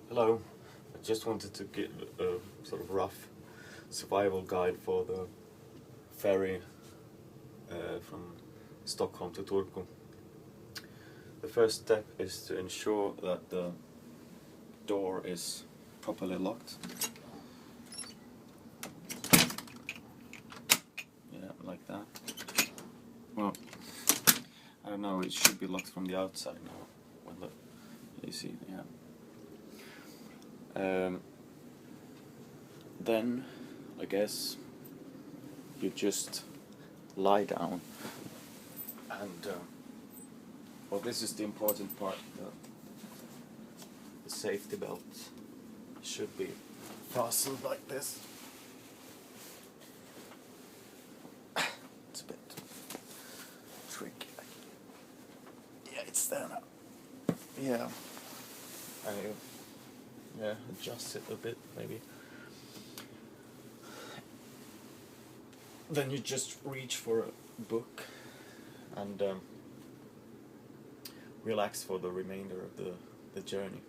Hello, I just wanted to give a sort of rough survival guide for the ferry from Stockholm to Turku. The first step is to ensure that the door is properly locked. Yeah, like that. Well, I don't know, it should be locked from the outside now. When you see, yeah. Then, I guess, you just lie down and, well, this is the important part, the safety belt should be fastened like this. It's a bit tricky. Yeah, it's there now. Yeah. Yeah, adjust it a bit, maybe. Then you just reach for a book and relax for the remainder of the journey.